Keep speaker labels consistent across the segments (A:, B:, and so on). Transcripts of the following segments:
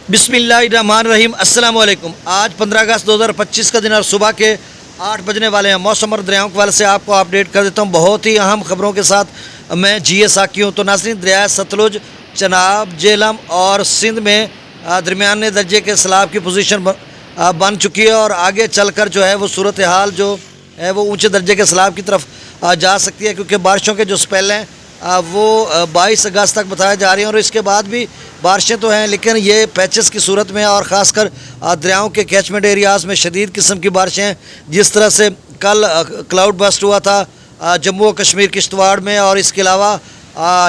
A: बिस्मिल्लाहिर्रहमानिर्रहीम अस्सलाम वालेकुम। आज 15 अगस्त 2025 का दिन और सुबह के 8 बजने वाले हैं। मौसम और दरियाओं के वाले से आपको अपडेट कर देता हूं बहुत ही अहम खबरों के साथ। मैं जी साकी हूँ। तो नाज़रीन, दरिया सतलुज, चनाब, झेलम और सिंध में दरमियाने दर्जे के सैलाब की पोजीशन बन चुकी है और आगे चलकर जो है वो सूरत हाल जो है वो ऊँचे दर्जे के सैलाब की तरफ जा सकती है, क्योंकि बारिशों के जो स्पेल हैं वो 22 अगस्त तक बताए जा रही हैं। और इसके बाद भी बारिशें तो हैं, लेकिन ये पैचेस की सूरत में और ख़ासकर दरियाओं के कैचमेंट एरियाज़ में शदीद किस्म की बारिशें हैं। जिस तरह से कल क्लाउड बस्ट हुआ था जम्मू और कश्मीर किश्तवाड़ में, और इसके अलावा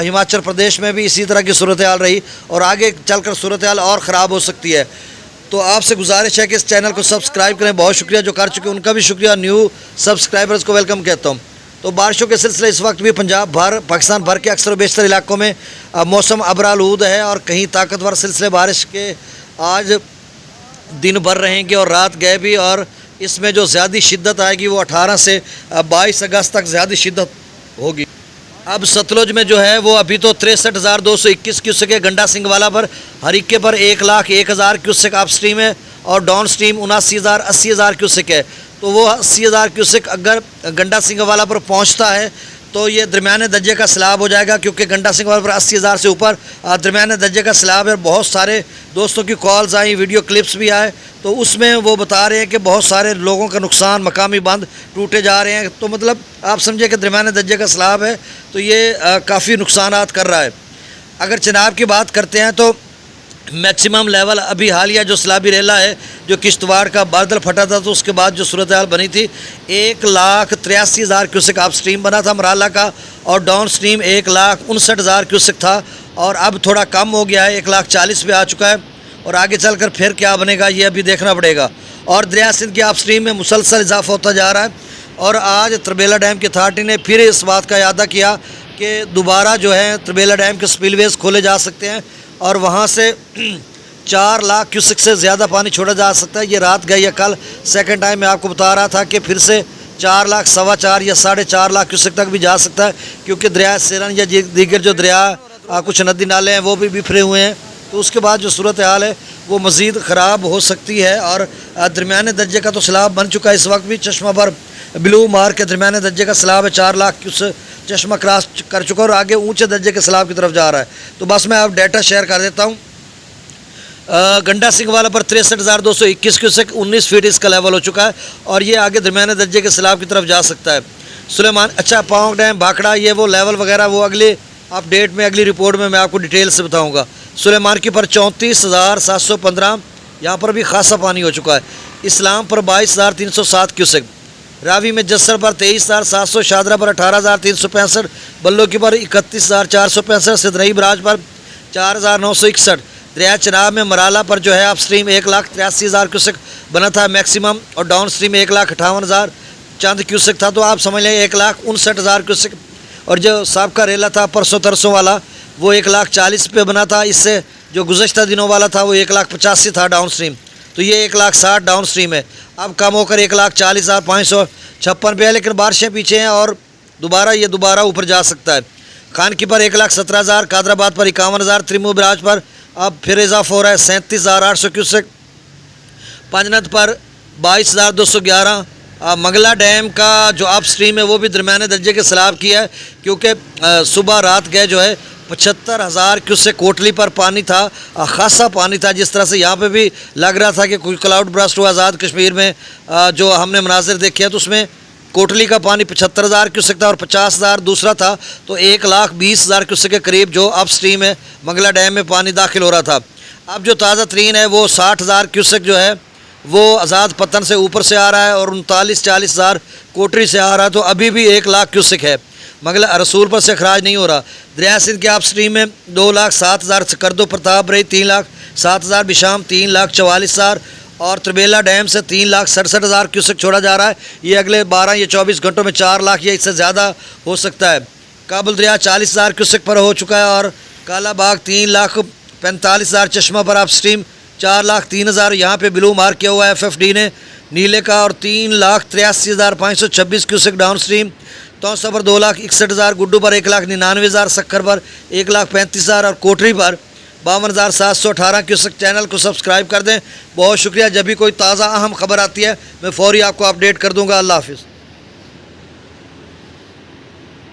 A: हिमाचल प्रदेश में भी इसी तरह की सूरत हाल रही और आगे चलकर सूरत हाल और ख़राब हो सकती है। तो आपसे गुजारिश है कि इस चैनल को सब्सक्राइब करें। बहुत शुक्रिया जो कर चुके हैं, उनका भी शुक्रिया। न्यू सब्सक्राइबर्स को वेलकम कहता हूँ। तो बारिशों के सिलसिले इस वक्त भी पंजाब भर, पाकिस्तान भर के अक्सर व बेशतर इलाकों में मौसम अबरालूद है और कहीं ताकतवर सिलसिले बारिश के आज दिन भर रहेंगे और रात गए भी। और इसमें जो ज़्यादा शिद्दत आएगी वो 18 से 22 अगस्त तक ज़्यादा शिद्दत होगी। अब सतलुज में जो है वो अभी तो 63,221 क्यूसेक है। गंडा सिंगवाला पर हरीके पर 1,01,000 क्यूसेक अप स्ट्रीम है और डाउन स्ट्रीम 79,000 क्यूसेक है। तो वो 80,000 क्यूसेक अगर गंडा सिंगवाला पर पहुंचता है तो ये दरमियाने दर्जे का सैलाब हो जाएगा, क्योंकि गंडा सिंगवाला पर 80,000 से ऊपर दरमियाने दर्जे का सैलाब है। बहुत सारे दोस्तों की कॉल्स आई, वीडियो क्लिप्स भी आए, तो उसमें वो बता रहे हैं कि बहुत सारे लोगों का नुकसान, मकामी बंद टूटे जा रहे हैं। तो मतलब आप समझे कि दरमियाने दर्जे का सैलाब है, तो ये काफ़ी नुकसानात कर रहा है। अगर चनाब की बात करते हैं तो मैक्सिमम लेवल अभी हालिया जो सैलाबी रेला है, जो किश्तवाड़ का बादल फटा था तो उसके बाद जो सूरत हाल बनी थी, 1,83,000 क्यूसेक अप स्ट्रीम बना था मराला का और डाउन स्ट्रीम 1,59,000 क्यूसेक था। और अब थोड़ा कम हो गया है, 1,40,000 पे आ चुका है और आगे चलकर फिर क्या बनेगा ये अभी देखना पड़ेगा। और दरिया सिंध के अप स्ट्रीम में मुसलसल इजाफा होता जा रहा है। और आज तरबेला डैम की अथॉरिटी ने फिर इस बात का इरादा किया कि दोबारा जो है तरबेला डैम के स्पिलवेज खोले जा सकते हैं और वहाँ से 4 लाख क्यूसेक से ज़्यादा पानी छोड़ा जा सकता है। ये रात गई या कल सेकंड टाइम मैं आपको बता रहा था कि फिर से 4 लाख, 4.25 या 4.5 लाख क्यूसेक तक भी जा सकता है, क्योंकि दरिया सेरन या दीगर जो दरिया कुछ नदी नाले हैं वो भी बिखरे हुए हैं। तो उसके बाद जो सूरत हाल है वो मज़ीद ख़राब हो सकती है। और दरमियाने दर्जे का तो सैलाब बन चुका है। इस वक्त भी चश्मा पर ब्लू मार के दरमियाने दर्जे का सैलाब है, 4 लाख क्यूसेक चश्मा क्रॉस कर चुका है और आगे ऊंचे दर्जे के सैलाब की तरफ जा रहा है। तो बस मैं अब डाटा शेयर कर देता हूँ। गंडा सिंगवाला पर 63,221 क्यूसेक 19 फीट इसका लेवल हो चुका है और ये आगे दरमियाने दर्जे के सैलाब की तरफ जा सकता है। सुलेमान, अच्छा, पांग डैम, भाखड़ा, ये वो लेवल वगैरह वो अगले अपडेट में, अगली रिपोर्ट में मैं आपको डिटेल से बताऊँगा। सुलेमान की पर 34,715, यहाँ पर भी खासा पानी हो चुका है। इस्लाम पर 22,307 क्यूसेक, रावी में जस्सर पर 23,700, शादरा पर 18,365, बल्लो की पर 31,465, सिदनई बराज पर 4,961। दरिया चनाब में मराला पर जो है अप स्ट्रीम 1,83,000 क्यूसेक बना था मैक्सिमम और डाउन स्ट्रीम 1,58,000 चंद क्यूसेक था। तो आप समझ लें 1,59,000 क्यूसेक। और जो साबका रेला था परसों तरसों वाला वो 1,40,000 पे बना था। इससे जो गुज़श्ता दिनों वाला था वो 1,85,000 था डाउन स्ट्रीम, तो ये 1,60,000 डाउन स्ट्रीम है। अब कम होकर 1,40,556 पे है, लेकिन बारिशें पीछे हैं और दोबारा ऊपर जा सकता है। खान की पर 1,17,000, कादराबाद पर 51,000, त्रिमू बराज पर अब फिर इजाफा हो रहा है 37,800 क्यूसेक, पंजनत पर 22,211। मंगला डैम का जो अप स्ट्रीम है वो भी दरमियाने दर्जे के सैलाब की है, क्योंकि सुबह रात गए जो है 75,000 क्यूसेक कोटली पर पानी था, खासा पानी था। जिस तरह से यहाँ पे भी लग रहा था कि कोई क्लाउड ब्रस्ट हुआ आज़ाद कश्मीर में, जो हमने मनाजिर देखे हैं तो उसमें कोटली का पानी 75,000 क्यूसेक था और 50,000 दूसरा था। तो 1,20,000 क्यूसेक के करीब जो अप स्ट्रीम है मंगला डैम में पानी दाखिल हो रहा था। अब जो ताज़ा तरीन है वो 60,000 क्यूसेक जो है वो आज़ाद पतन से ऊपर से आ रहा है और 39-40,000 कोटरी से आ रहा है। तो अभी भी 1 लाख क्यूसेक है, मंगला रसूल पर से खराज नहीं हो रहा। दरिया सिंध के अप स्ट्रीम में 2,07,000 करदो प्रताप रही, 3,07,000 बिशाम, 3,44,000 और तरबेला डैम से 3,67,000 क्यूसेक छोड़ा जा रहा है। ये अगले 12 या 24 घंटों में 4 लाख या इससे ज़्यादा हो सकता है। काबुल दरिया 40,000 क्यूसेक पर हो चुका है और कालाबाग 3,45,000 चश्मा पर अप स्ट्रीम 4,03,000 यहाँ पे ब्लू मार्क किया हुआ है FFD ने नीले का और 3,83,526 क्यूसेक डाउन स्ट्रीम। तौसा पर 2,61,000, गुड्डू पर 1,99,000, सक्खर पर 1,35,000 और कोटरी पर 52,718 क्यूसेक। चैनल को सब्सक्राइब कर दें। बहुत शुक्रिया। जब भी कोई ताज़ा अहम खबर आती है मैं फ़ौरी आपको अपडेट कर दूँगा। अल्लाह हाफ़िज़।